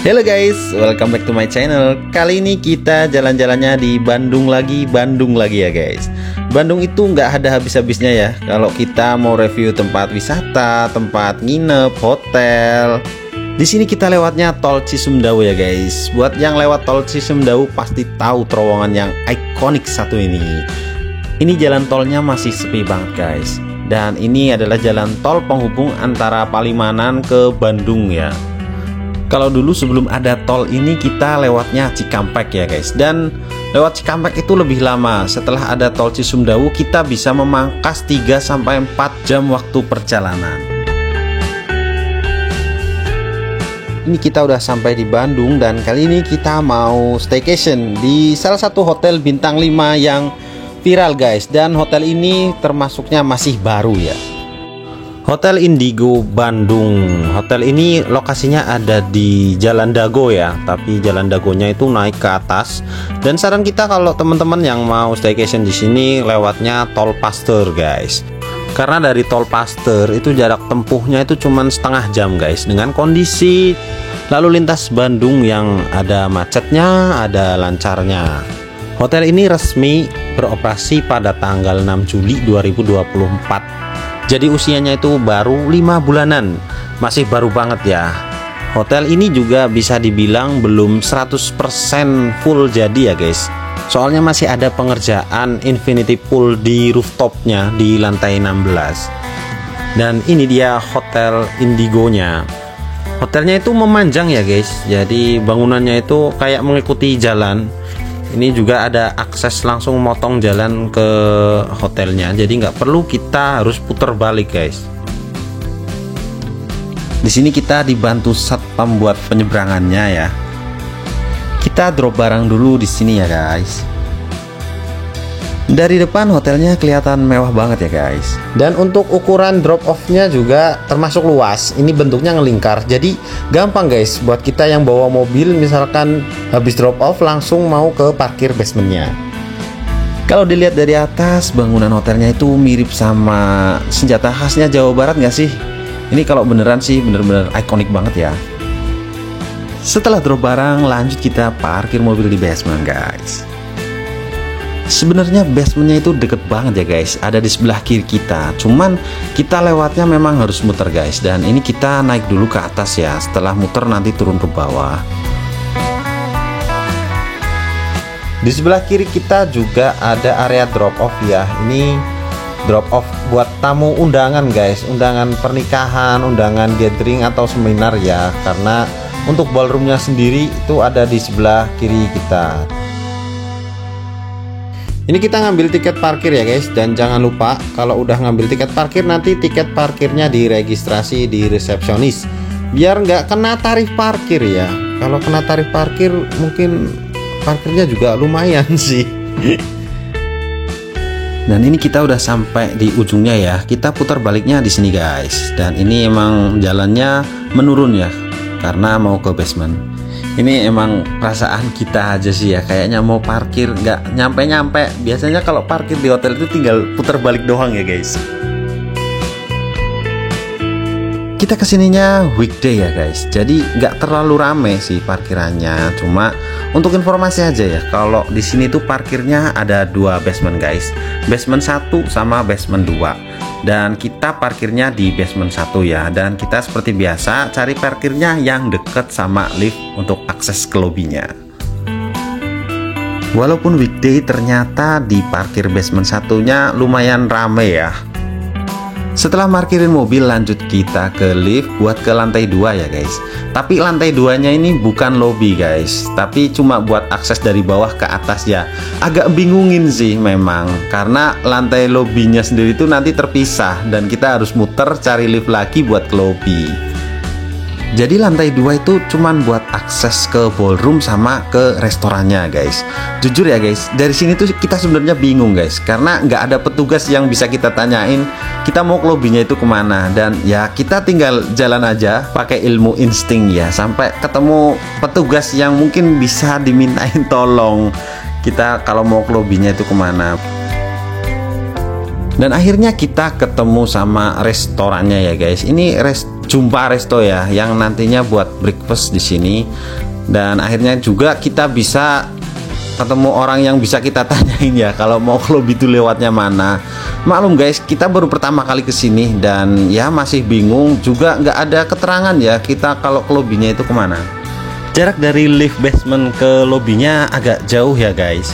Halo guys, welcome back to my channel. Kali ini kita jalan-jalannya di Bandung lagi ya guys. Bandung itu nggak ada habis-habisnya ya. Kalau kita mau review tempat wisata, tempat nginep, hotel. Di sini kita lewatnya Tol Cisumdawu ya guys. Buat yang lewat Tol Cisumdawu pasti tahu terowongan yang ikonik satu ini. Ini jalan tolnya masih sepi banget guys. Dan ini adalah jalan tol penghubung antara Palimanan ke Bandung ya. Kalau dulu sebelum ada tol ini kita lewatnya Cikampek ya guys. Dan lewat Cikampek itu lebih lama. Setelah ada tol Cisumdawu kita bisa memangkas 3-4 jam waktu perjalanan. Ini kita udah sampai di Bandung dan kali ini kita mau staycation di salah satu hotel bintang 5 yang viral guys. Dan hotel ini termasuknya masih baru ya. Hotel Indigo Bandung. Hotel ini lokasinya ada di Jalan Dago ya, tapi Jalan Dagonya itu naik ke atas. Dan saran kita kalau teman-teman yang mau staycation di sini lewatnya Tol Pasteur guys. Karena dari Tol Pasteur itu jarak tempuhnya itu cuma setengah jam guys. Dengan kondisi lalu lintas Bandung yang ada macetnya, ada lancarnya. Hotel ini resmi beroperasi pada tanggal 6 Juli 2024. Jadi usianya itu baru 5 bulanan. Masih baru banget ya. Hotel ini juga bisa dibilang belum 100% full jadi ya guys. Soalnya masih ada pengerjaan infinity pool di rooftopnya di lantai 16. Dan ini dia Hotel Indigo-nya. Hotelnya itu memanjang ya guys. Jadi bangunannya itu kayak mengikuti jalan. Ini juga ada akses langsung motong jalan ke hotelnya, jadi nggak perlu kita harus putar balik guys. Di sini kita dibantu satpam buat penyeberangannya ya. Kita drop barang dulu di sini ya guys. Dari depan hotelnya kelihatan mewah banget ya guys. Dan untuk ukuran drop off-nya juga termasuk luas. Ini bentuknya ngelingkar. Jadi gampang guys buat kita yang bawa mobil, misalkan habis drop off langsung mau ke parkir basementnya. Kalau dilihat dari atas, bangunan hotelnya itu mirip sama senjata khasnya Jawa Barat nggak sih? Ini kalau beneran sih bener-bener ikonik banget ya. Setelah drop barang, lanjut kita parkir mobil di basement guys. Sebenarnya basementnya itu deket banget ya guys, ada di sebelah kiri kita. Cuman kita lewatnya memang harus muter guys. Dan ini kita naik dulu ke atas ya. Setelah muter nanti turun ke bawah. Di sebelah kiri kita juga ada area drop off ya. Ini drop off buat tamu undangan guys. Undangan pernikahan, undangan gathering atau seminar ya. Karena untuk ballroomnya sendiri itu ada di sebelah kiri kita. Ini kita ngambil tiket parkir ya guys. Dan jangan lupa kalau udah ngambil tiket parkir, nanti tiket parkirnya diregistrasi di resepsionis, biar nggak kena tarif parkir ya. Kalau kena tarif parkir mungkin parkirnya juga lumayan sih. Dan ini kita udah sampai di ujungnya ya. Kita putar baliknya di sini guys. Dan ini emang jalannya menurun ya, karena mau ke basement. Ini emang perasaan kita aja sih ya, kayaknya mau parkir nggak nyampe-nyampe. Biasanya kalau parkir di hotel itu tinggal putar balik doang ya guys. Kita kesininya weekday ya guys, jadi nggak terlalu rame sih parkirannya. Cuma untuk informasi aja ya, kalau di sini tuh parkirnya ada 2 basement guys, basement 1 sama basement 2. Dan kita parkirnya di basement 1 ya. Dan kita seperti biasa cari parkirnya yang deket sama lift untuk akses ke lobbynya. Walaupun weekday, ternyata di parkir basement 1-nya lumayan rame ya. Setelah parkirin mobil, lanjut kita ke lift buat ke lantai 2 ya guys. Tapi lantai 2-nya ini bukan lobby guys, tapi cuma buat akses dari bawah ke atas ya. Agak bingungin sih memang, karena lantai lobbynya sendiri itu nanti terpisah dan kita harus muter cari lift lagi buat ke lobby. Jadi lantai 2 itu cuman buat akses ke ballroom sama ke restorannya guys. Jujur ya guys, dari sini tuh kita sebenarnya bingung guys, karena nggak ada petugas yang bisa kita tanyain kita mau ke lobbynya itu kemana. Dan ya kita tinggal jalan aja pakai ilmu insting ya, sampai ketemu petugas yang mungkin bisa dimintain tolong kita kalau mau ke lobbynya itu kemana. Dan akhirnya kita ketemu sama restorannya ya guys. Ini Jumpa Resto ya, yang nantinya buat breakfast di sini. Dan akhirnya juga kita bisa ketemu orang yang bisa kita tanyain ya, kalau mau ke lobby itu lewatnya mana. Maklum guys, kita baru pertama kali kesini dan ya masih bingung juga, nggak ada keterangan ya kita kalau ke lobbynya itu kemana. Jarak dari lift basement ke lobbynya agak jauh ya guys.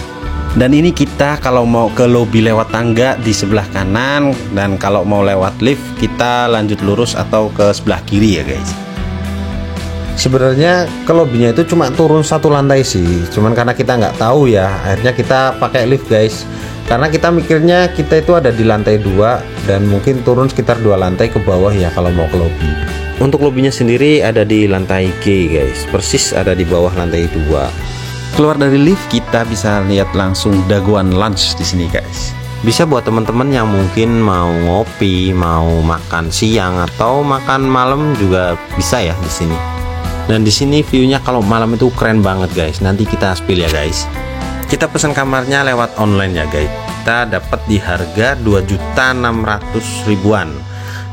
Dan ini kita kalau mau ke lobby lewat tangga di sebelah kanan, dan kalau mau lewat lift kita lanjut lurus atau ke sebelah kiri ya guys. Sebenarnya ke lobbynya itu cuma turun satu lantai sih, cuman karena kita nggak tahu ya, akhirnya kita pakai lift guys. Karena kita mikirnya kita itu ada di lantai 2 dan mungkin turun sekitar 2 lantai ke bawah ya kalau mau ke lobby. Untuk lobbynya sendiri ada di lantai G guys, persis ada di bawah lantai 2. Keluar dari lift kita bisa lihat langsung daguan lunch di sini guys. Bisa buat teman-teman yang mungkin mau ngopi, mau makan siang atau makan malam juga bisa ya di sini. Dan di sini view-nya kalau malam itu keren banget guys. Nanti kita spill ya guys. Kita pesan kamarnya lewat online ya guys. Kita dapat di harga 2.600.000-an.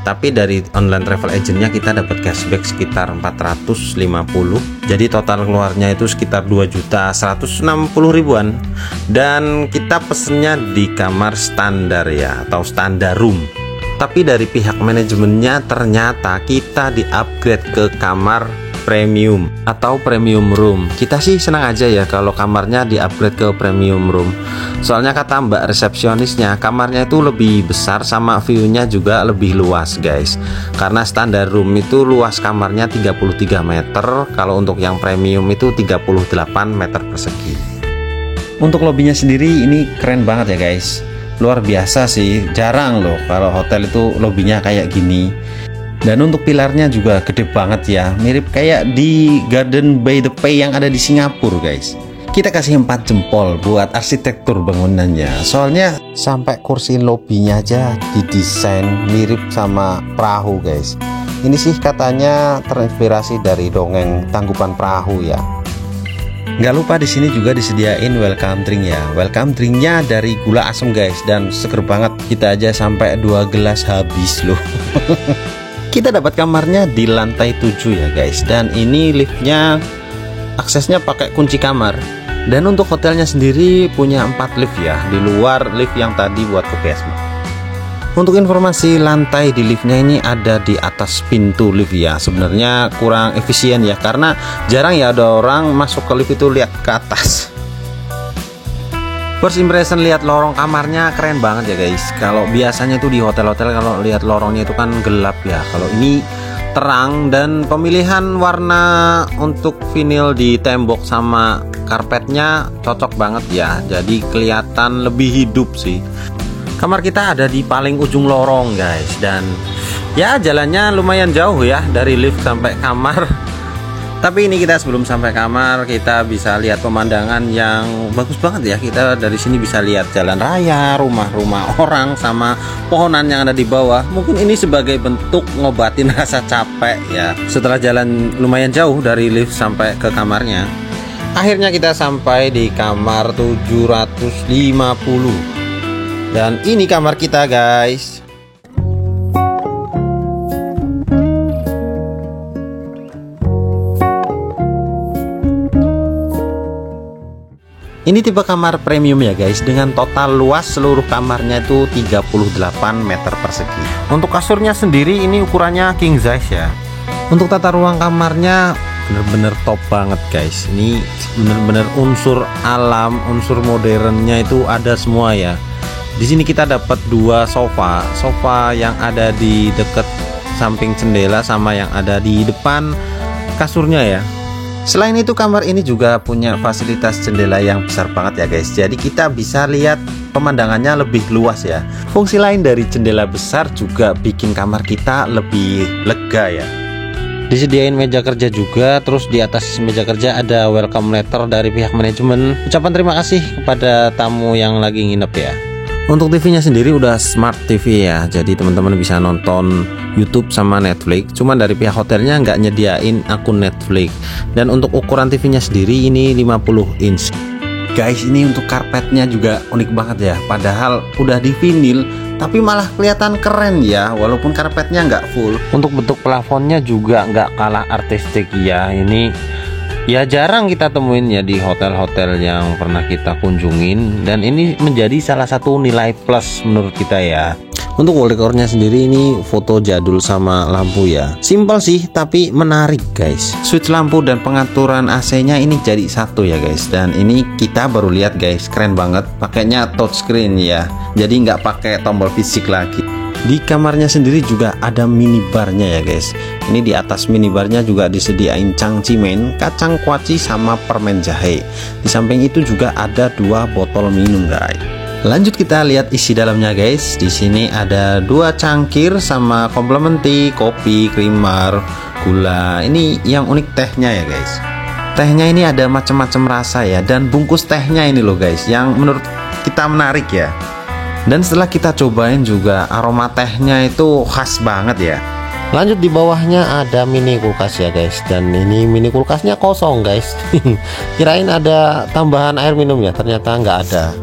Tapi dari online travel agentnya kita dapat cashback sekitar 450. Jadi total keluarnya itu sekitar 2.160.000-an. Dan kita pesennya di kamar standar ya, atau standar room. Tapi dari pihak manajemennya ternyata kita di-upgrade ke kamar premium atau premium room. Kita sih senang aja ya kalau kamarnya di-upgrade ke premium room. Soalnya kata mbak resepsionisnya, kamarnya itu lebih besar sama view-nya juga lebih luas guys. Karena standar room itu luas kamarnya 33 meter, kalau untuk yang premium itu 38 meter persegi. Untuk lobbynya sendiri ini keren banget ya guys. Luar biasa sih, jarang loh kalau hotel itu lobbynya kayak gini. Dan untuk pilarnya juga gede banget ya, mirip kayak di Garden by the Bay yang ada di Singapura guys. Kita kasih 4 jempol buat arsitektur bangunannya. Soalnya sampai kursi lobbynya aja didesain mirip sama perahu guys. Ini sih katanya terinspirasi dari dongeng Tangkuban Perahu ya. Nggak lupa di sini juga disediain welcome drink ya. Welcome drinknya dari gula asam guys, dan seger banget. Kita aja sampai 2 gelas habis loh. Kita dapat kamarnya di lantai 7 ya guys, dan ini liftnya aksesnya pakai kunci kamar. Dan untuk hotelnya sendiri punya 4 lift ya, di luar lift yang tadi buat ke basement. Untuk informasi, lantai di liftnya ini ada di atas pintu lift ya. Sebenarnya kurang efisien ya, karena jarang ya ada orang masuk ke lift itu lihat ke atas. First impression lihat lorong kamarnya keren banget ya guys. Kalau biasanya tuh di hotel-hotel kalau lihat lorongnya itu kan gelap ya. Kalau ini terang, dan pemilihan warna untuk vinil di tembok sama karpetnya cocok banget ya. Jadi kelihatan lebih hidup sih. Kamar kita ada di paling ujung lorong guys, dan ya jalannya lumayan jauh ya dari lift sampai kamar. Tapi ini kita sebelum sampai kamar kita bisa lihat pemandangan yang bagus banget ya. Kita dari sini bisa lihat jalan raya, rumah-rumah orang, sama pohonan yang ada di bawah. Mungkin ini sebagai bentuk ngobatin rasa capek ya. Setelah jalan lumayan jauh dari lift sampai ke kamarnya, akhirnya kita sampai di kamar 750. Dan ini kamar kita guys. Ini tipe kamar premium ya guys, dengan total luas seluruh kamarnya itu 38 meter persegi. Untuk kasurnya sendiri ini ukurannya king size ya. Untuk tata ruang kamarnya bener-bener top banget guys. Ini bener-bener unsur alam, unsur modernnya itu ada semua ya. Di sini kita dapat 2 sofa yang ada di dekat samping jendela sama yang ada di depan kasurnya ya. Selain itu kamar ini juga punya fasilitas jendela yang besar banget ya guys. Jadi kita bisa lihat pemandangannya lebih luas ya. Fungsi lain dari jendela besar juga bikin kamar kita lebih lega ya. Disediain meja kerja juga, terus di atas meja kerja ada welcome letter dari pihak manajemen. Ucapan terima kasih kepada tamu yang lagi nginep ya. Untuk TV-nya sendiri udah smart TV ya, jadi teman-teman bisa nonton YouTube sama Netflix. Cuman dari pihak hotelnya nggak nyediain akun Netflix. Dan untuk ukuran TV-nya sendiri ini 50 inch. Guys, ini untuk karpetnya juga unik banget ya. Padahal udah di vinil, tapi malah kelihatan keren ya, walaupun karpetnya nggak full. Untuk bentuk plafonnya juga nggak kalah artistik ya. Ini ya jarang kita temuin ya di hotel-hotel yang pernah kita kunjungin, dan ini menjadi salah satu nilai plus menurut kita ya. Untuk wall decornya sendiri ini foto jadul sama lampu ya. Simpel sih tapi menarik guys. Switch lampu dan pengaturan AC-nya ini jadi satu ya guys. Dan ini kita baru lihat guys, keren banget. Pakainya touchscreen ya. Jadi nggak pakai tombol fisik lagi. Di kamarnya sendiri juga ada minibarnya ya guys. Ini di atas minibarnya juga disediain cangcimen, kacang kuaci sama permen jahe. Di samping itu juga ada 2 botol minum guys. Lanjut kita lihat isi dalamnya guys. Di sini ada 2 cangkir sama komplement tea, kopi, creamer, gula. Ini yang unik tehnya ya guys. Tehnya ini ada macam-macam rasa ya, dan bungkus tehnya ini loh guys yang menurut kita menarik ya. Dan setelah kita cobain juga aroma tehnya itu khas banget ya. Lanjut di bawahnya ada mini kulkas ya guys, dan ini mini kulkasnya kosong guys. Kirain ada tambahan air minum ya, ternyata nggak ada.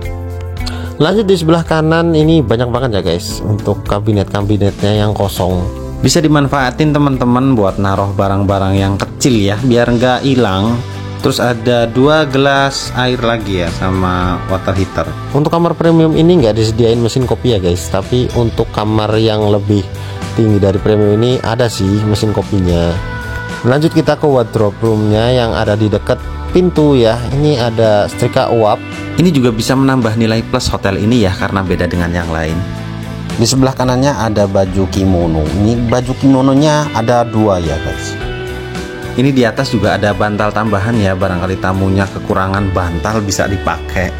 Lanjut di sebelah kanan ini banyak banget ya guys untuk kabinet-kabinetnya yang kosong. Bisa dimanfaatin teman-teman buat naruh barang-barang yang kecil ya, biar nggak hilang. Terus ada 2 gelas air lagi ya sama water heater. Untuk kamar premium ini nggak disediain mesin kopi ya guys, tapi untuk kamar yang lebih tinggi dari premium ini ada sih mesin kopinya. Lanjut kita ke wardrobe roomnya yang ada di dekat pintu ya. Ini ada setrika uap. Ini juga bisa menambah nilai plus hotel ini ya, karena beda dengan yang lain. Di sebelah kanannya ada baju kimono. Ini baju kimononya ada 2 ya guys. Ini di atas juga ada bantal tambahan ya, barangkali tamunya kekurangan bantal bisa dipakai.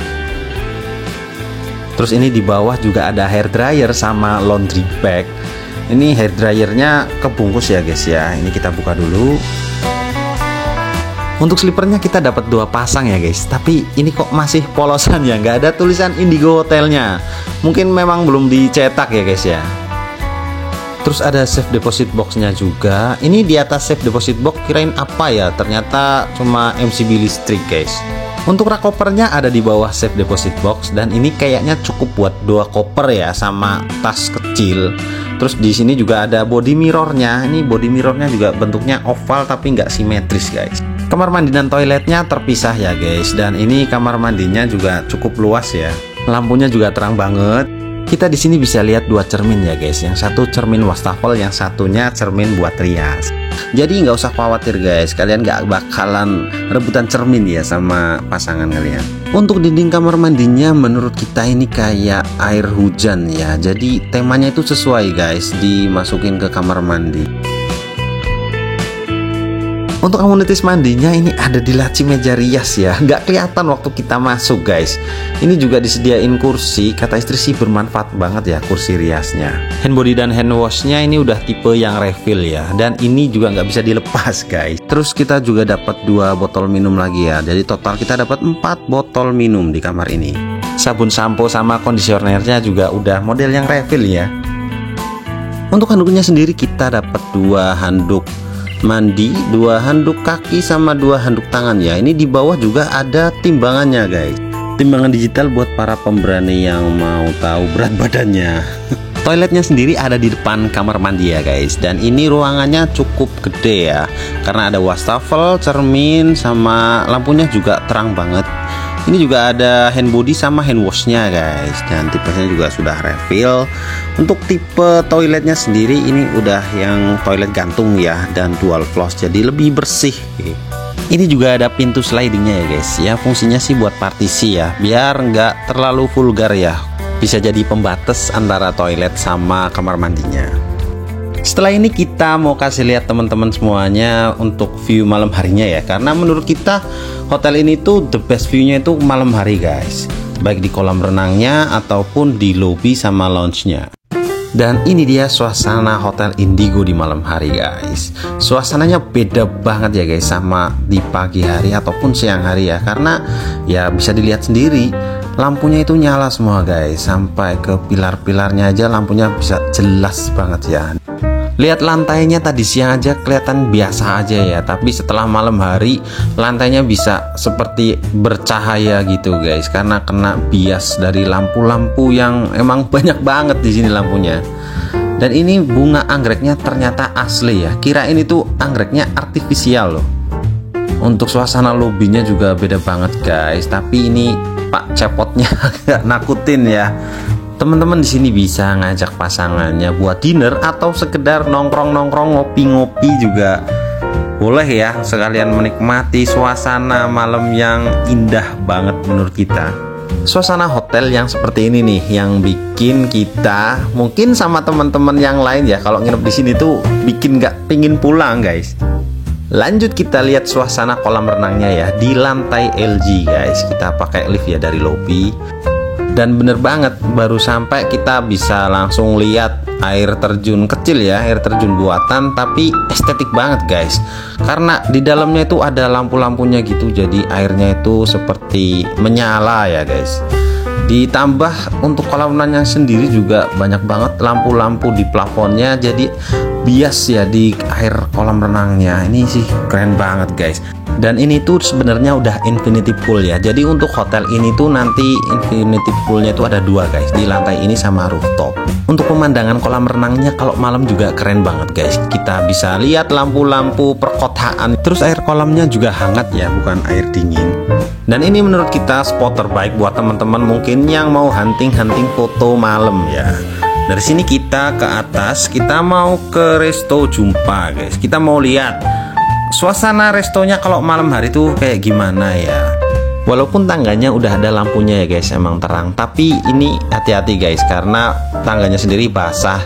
Terus ini di bawah juga ada hair dryer sama laundry bag. Ini hair dryernya kebungkus ya guys ya. Ini kita buka dulu. Untuk slipernya kita dapat 2 pasang ya guys, tapi ini kok masih polosan ya, nggak ada tulisan Indigo Hotelnya. Mungkin memang belum dicetak ya guys ya. Terus ada safe deposit boxnya juga. Ini di atas safe deposit box kirain apa ya, ternyata cuma MCB listrik guys. Untuk rak kopernya ada di bawah safe deposit box, dan ini kayaknya cukup buat 2 koper ya sama tas kecil. Terus di sini juga ada body mirrornya. Ini body mirrornya juga bentuknya oval tapi nggak simetris guys. Kamar mandi dan toiletnya terpisah ya guys, dan ini kamar mandinya juga cukup luas ya. Lampunya juga terang banget. Kita di sini bisa lihat 2 cermin ya guys. Yang satu cermin wastafel, yang satunya cermin buat rias. Jadi nggak usah khawatir guys, kalian nggak bakalan rebutan cermin ya sama pasangan kalian. Untuk dinding kamar mandinya menurut kita ini kayak air hujan ya. Jadi temanya itu sesuai guys, dimasukin ke kamar mandi. Untuk amenities mandinya ini ada di laci meja rias ya, nggak kelihatan waktu kita masuk guys. Ini juga disediain kursi, kata istri sih bermanfaat banget ya kursi riasnya. Hand body dan hand washnya ini udah tipe yang refill ya, dan ini juga nggak bisa dilepas guys. Terus kita juga dapat 2 botol minum lagi ya, jadi total kita dapat 4 botol minum di kamar ini. Sabun sampo sama kondisionernya juga udah model yang refill ya. Untuk handuknya sendiri kita dapat 2 handuk mandi, 2 handuk kaki sama 2 handuk tangan ya. Ini di bawah juga ada timbangannya guys, timbangan digital buat para pemberani yang mau tahu berat badannya. Toiletnya sendiri ada di depan kamar mandi ya guys, dan ini ruangannya cukup gede ya, karena ada wastafel, cermin, sama lampunya juga terang banget. Ini juga ada hand body sama hand washnya guys, dan tipenya juga sudah refill. Untuk tipe toiletnya sendiri ini udah yang toilet gantung ya, dan dual flush, jadi lebih bersih. Ini juga ada pintu slidingnya ya guys ya, fungsinya sih buat partisi ya, biar nggak terlalu vulgar ya, bisa jadi pembatas antara toilet sama kamar mandinya. Setelah ini kita mau kasih lihat teman-teman semuanya untuk view malam harinya ya, karena menurut kita hotel ini tuh the best view-nya itu malam hari guys, baik di kolam renangnya ataupun di lobby sama lounge-nya. Dan ini dia suasana Hotel Indigo di malam hari guys. Suasananya beda banget ya guys sama di pagi hari ataupun siang hari ya, karena ya bisa dilihat sendiri lampunya itu nyala semua guys, sampai ke pilar-pilarnya aja lampunya bisa jelas banget ya. Lihat lantainya tadi siang aja kelihatan biasa aja ya, tapi setelah malam hari lantainya bisa seperti bercahaya gitu guys, karena kena bias dari lampu-lampu yang emang banyak banget di sini lampunya. Dan ini bunga anggreknya ternyata asli ya, kirain itu anggreknya artifisial loh. Untuk suasana lobbynya juga beda banget guys, tapi ini Pak Cepotnya agak nakutin ya. Teman-teman di sini bisa ngajak pasangannya buat dinner atau sekedar nongkrong-nongkrong, ngopi-ngopi juga boleh ya, sekalian menikmati suasana malam yang indah banget menurut kita. Suasana hotel yang seperti ini nih yang bikin kita mungkin sama teman-teman yang lain ya, kalau nginep di sini tuh bikin nggak pingin pulang guys. Lanjut kita lihat suasana kolam renangnya ya, di lantai LG guys. Kita pakai lift ya dari lobby. Dan bener banget, baru sampai kita bisa langsung lihat air terjun kecil ya, air terjun buatan, tapi estetik banget guys. Karena di dalamnya itu ada lampu-lampunya gitu, jadi airnya itu seperti menyala ya guys. Ditambah untuk kolam renangnya sendiri juga banyak banget lampu-lampu di plafonnya, jadi bias ya di air kolam renangnya. Ini sih keren banget guys. Dan ini tuh sebenarnya udah infinity pool ya. Jadi untuk hotel ini tuh nanti infinity poolnya itu ada dua guys, di lantai ini sama rooftop. Untuk pemandangan kolam renangnya kalau malam juga keren banget guys. Kita bisa lihat lampu-lampu perkotaan. Terus air kolamnya juga hangat ya, bukan air dingin. Dan ini menurut kita spot terbaik buat teman-teman mungkin yang mau hunting-hunting foto malam ya. Dari sini kita ke atas, kita mau ke Resto Jumpa guys. Kita mau lihat suasana restonya kalau malam hari tuh kayak gimana ya. Walaupun tangganya udah ada lampunya ya guys, emang terang, tapi ini hati-hati guys karena tangganya sendiri basah.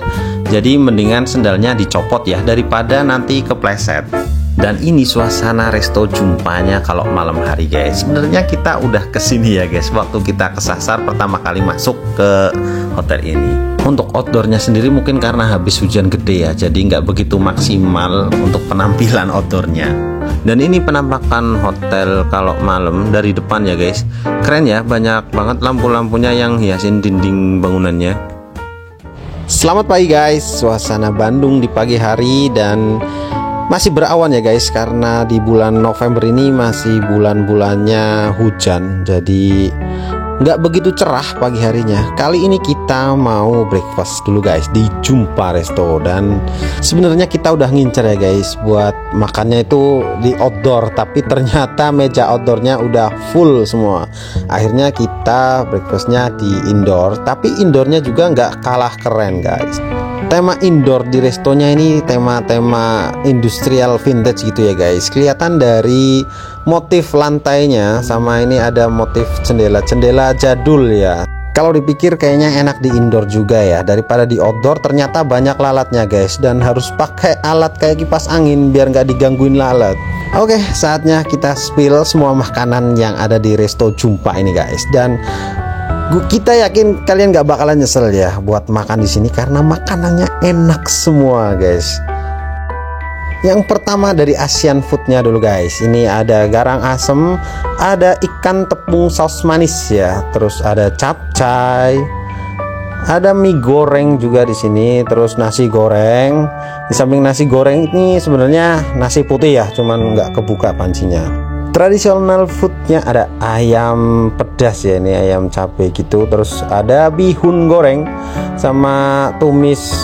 Jadi mendingan sendalnya dicopot ya daripada nanti kepleset. Dan ini suasana Resto Jumpanya kalau malam hari guys. Sebenarnya kita udah kesini ya guys, waktu kita kesasar pertama kali masuk ke hotel ini. Untuk outdoornya sendiri mungkin karena habis hujan gede ya, jadi nggak begitu maksimal untuk penampilan outdoornya. Dan ini penampakan hotel kalau malam dari depan ya guys. Keren ya, banyak banget lampu-lampunya yang hiasin dinding bangunannya. Selamat pagi guys, suasana Bandung di pagi hari dan masih berawan ya guys, karena di bulan November ini masih bulan-bulannya hujan, jadi nggak begitu cerah pagi harinya. Kali ini kita mau breakfast dulu guys di Jumpa Resto. Dan sebenarnya kita udah ngincer ya guys buat makannya itu di outdoor, tapi ternyata meja outdoornya udah full semua. Akhirnya kita breakfastnya di indoor, tapi indoornya juga nggak kalah keren guys. Tema indoor di restonya ini tema-tema industrial vintage gitu ya guys. Kelihatan dari motif lantainya, sama ini ada motif jendela-jendela jadul ya. Kalau dipikir kayaknya enak di indoor juga ya daripada di outdoor. Ternyata banyak lalatnya guys, dan harus pakai alat kayak kipas angin biar nggak digangguin lalat. Oke, saatnya kita spill semua makanan yang ada di Resto Jumpa ini guys. Dan kita yakin kalian gak bakalan nyesel ya buat makan di sini karena makanannya enak semua guys. Yang pertama dari Asian foodnya dulu guys. Ini ada garang asem, ada ikan tepung saus manis ya, terus ada capcay, ada mie goreng juga di sini, terus nasi goreng. Di samping nasi goreng ini sebenarnya nasi putih ya, cuman nggak kebuka pancinya. Tradisional foodnya ada ayam pedas ya, ini ayam cabai gitu, terus ada bihun goreng sama tumis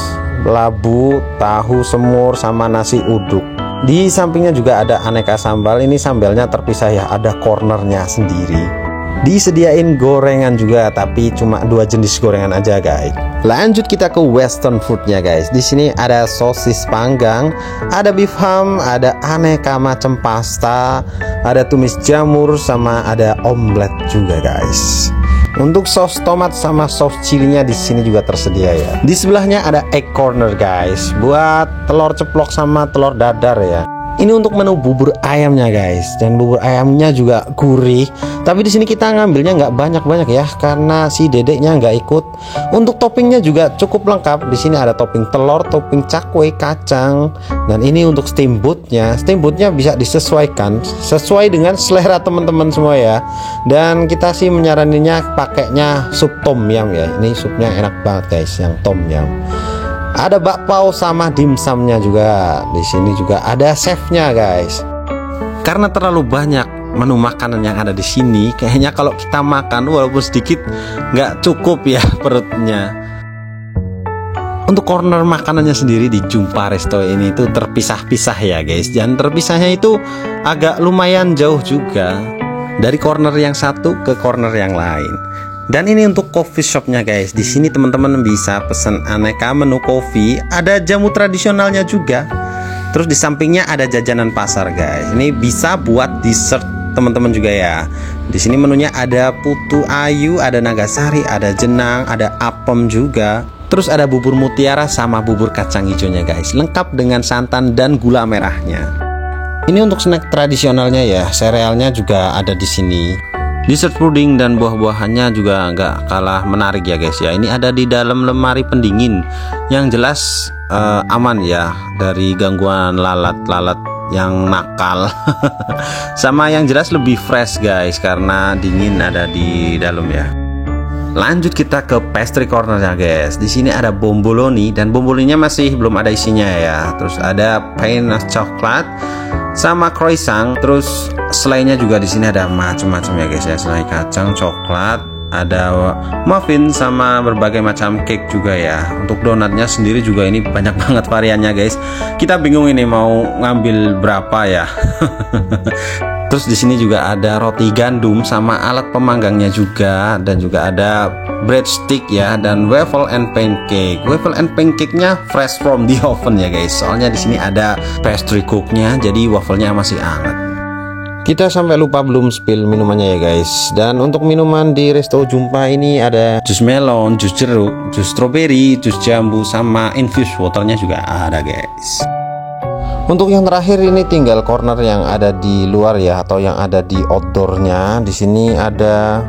labu, tahu semur sama nasi uduk. Di sampingnya juga ada aneka sambal. Ini sambalnya terpisah ya, ada cornernya sendiri. Disediain gorengan juga, tapi cuma 2 jenis gorengan aja guys. Lanjut kita ke western foodnya guys. Di sini ada sosis panggang, ada beef ham, ada aneka macam pasta, ada tumis jamur sama ada omelet juga guys. Untuk saus tomat sama saus cilinya di sini juga tersedia ya. Di sebelahnya ada egg corner guys, buat telur ceplok sama telur dadar ya. Ini untuk menu bubur ayamnya guys, dan bubur ayamnya juga gurih. Tapi di sini kita ngambilnya nggak banyak-banyak ya, karena si dedeknya nggak ikut. Untuk toppingnya juga cukup lengkap. Di sini ada topping telur, topping cakwe, kacang, dan ini untuk steamboatnya. Steamboatnya bisa disesuaikan sesuai dengan selera teman-teman semua ya. Dan kita sih menyaraninnya pakainya sup tom yum ya. Ini supnya enak banget guys, yang tom yum. Ada bakpao sama dimsumnya juga. Di sini juga ada chefnya guys. Karena terlalu banyak menu makanan yang ada di sini, kayaknya kalau kita makan walaupun sedikit nggak cukup ya perutnya. Untuk corner makanannya sendiri di Jumpa Resto ini tuh terpisah-pisah ya guys. Dan terpisahnya itu agak lumayan jauh juga, dari corner yang satu ke corner yang lain. Dan ini untuk coffee shopnya guys. Di sini teman-teman bisa pesan aneka menu kopi, ada jamu tradisionalnya juga. Terus di sampingnya ada jajanan pasar guys. Ini bisa buat dessert teman-teman juga ya. Di sini menunya ada putu ayu, ada nagasari, ada jenang, ada apem juga. Terus ada bubur mutiara sama bubur kacang hijaunya guys, lengkap dengan santan dan gula merahnya. Ini untuk snack tradisionalnya ya, serealnya juga ada di sini. Dessert puding dan buah-buahannya juga nggak kalah menarik ya guys ya. Ini ada di dalam lemari pendingin, yang jelas aman ya dari gangguan lalat-lalat yang nakal. Sama yang jelas lebih fresh guys, karena dingin ada di dalam ya. Lanjut kita ke pastry cornernya guys. Di sini ada bomboloni, dan bomboloninya masih belum ada isinya ya. Terus ada pain coklat sama croissant. Terus selainya juga di sini ada macam-macam ya guys ya. Selai kacang, coklat, ada muffin sama berbagai macam cake juga ya. Untuk donatnya sendiri juga ini banyak banget variannya guys. Kita bingung ini mau ngambil berapa ya. Terus di sini juga ada roti gandum sama alat pemanggangnya juga, dan juga ada breadstick ya, dan waffle and pancake. Waffle and pancake-nya fresh from the oven ya guys. Soalnya di sini ada pastry cook-nya, jadi waffle-nya masih hangat. Kita sampai lupa belum spill minumannya ya guys. Dan untuk minuman di Resto Jumpa ini ada jus melon, jus jeruk, jus strawberry, jus jambu, sama infused waternya juga ada guys. Untuk yang terakhir ini tinggal corner yang ada di luar ya, atau yang ada di outdoornya. Di sini ada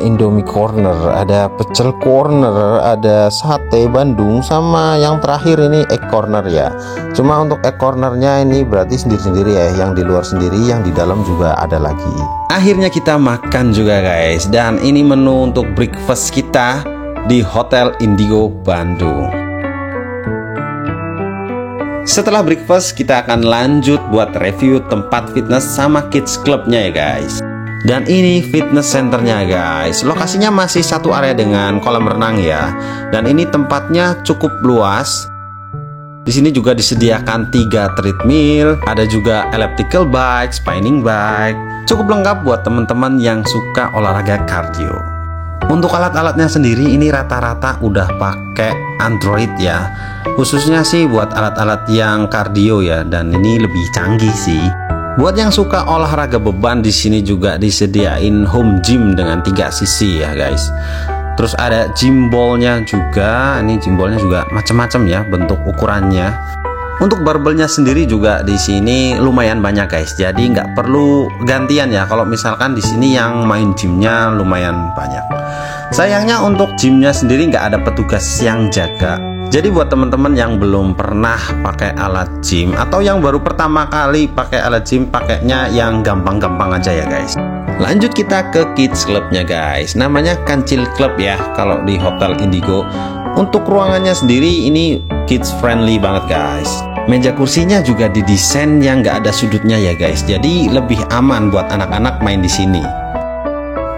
Indomie corner, ada pecel corner, ada sate Bandung, sama yang terakhir ini egg corner ya. Cuma untuk egg cornernya ini berarti sendiri-sendiri ya, yang di luar sendiri, yang di dalam juga ada lagi. Akhirnya kita makan juga guys, dan ini menu untuk breakfast kita di Hotel Indigo Bandung. Setelah breakfast kita akan lanjut buat review tempat fitness sama kids clubnya ya guys. Dan ini fitness centernya guys. Lokasinya masih satu area dengan kolam renang ya. Dan ini tempatnya cukup luas. Di sini juga disediakan 3 treadmill, ada juga elliptical bike, spinning bike. Cukup lengkap buat teman-teman yang suka olahraga cardio. Untuk alat-alatnya sendiri ini rata-rata udah pakai Android ya. Khususnya sih buat alat-alat yang kardio ya, dan ini lebih canggih sih. Buat yang suka olahraga beban, di sini juga disediain home gym dengan 3 sisi ya guys. Terus ada gym ball-nya juga. Ini gym ball-nya juga macam-macam ya bentuk ukurannya. Untuk barbelnya sendiri juga di sini lumayan banyak guys. Jadi nggak perlu gantian ya. Kalau misalkan di sini yang main gymnya lumayan banyak. Sayangnya untuk gymnya sendiri nggak ada petugas yang jaga. Jadi buat teman-teman yang belum pernah pakai alat gym, atau yang baru pertama kali pakai alat gym, pakainya yang gampang-gampang aja ya guys. Lanjut kita ke kids clubnya guys. Namanya Kancil Club ya kalau di Hotel Indigo. Untuk ruangannya sendiri ini kids friendly banget guys. Meja kursinya juga didesain yang nggak ada sudutnya ya guys. Jadi lebih aman buat anak-anak main di sini.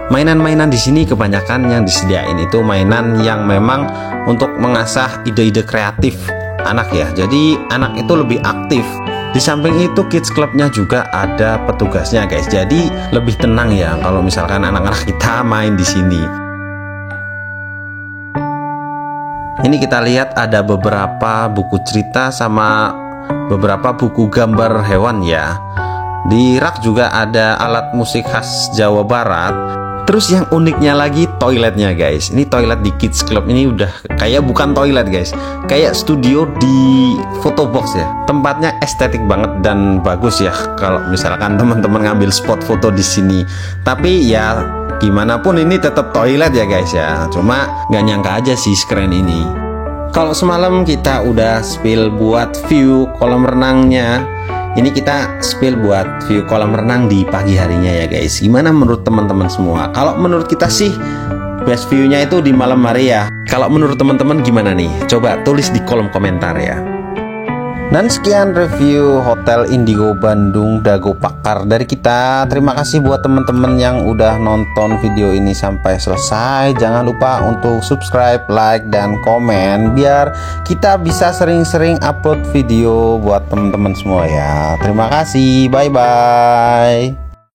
Mainan-mainan di sini kebanyakan yang disediain itu mainan yang memang untuk mengasah ide-ide kreatif anak ya. Jadi anak itu lebih aktif. Di samping itu kids clubnya juga ada petugasnya guys. Jadi lebih tenang ya kalau misalkan anak-anak kita main di sini. Ini kita lihat ada beberapa buku cerita sama beberapa buku gambar hewan ya. Di rak juga ada alat musik khas Jawa Barat. Terus yang uniknya lagi toiletnya guys. Ini toilet di kids club ini udah kayak bukan toilet guys, kayak studio di photo box ya. Tempatnya estetik banget dan bagus ya kalau misalkan teman-teman ngambil spot foto di sini. Tapi ya gimana pun ini tetap toilet ya guys ya. Cuma nggak nyangka aja sih sekeren ini. Kalau semalam kita udah spill buat view kolam renangnya, ini kita spill buat view kolam renang di pagi harinya ya guys. Gimana menurut teman-teman semua? Kalau menurut kita sih best view-nya itu di malam hari ya. Kalau menurut teman-teman gimana nih? Coba tulis di kolom komentar ya. Dan sekian review Hotel Indigo Bandung Dago Pakar dari kita. Terima kasih buat teman-teman yang udah nonton video ini sampai selesai. Jangan lupa untuk subscribe, like, dan komen biar kita bisa sering-sering upload video buat teman-teman semua ya. Terima kasih, bye-bye.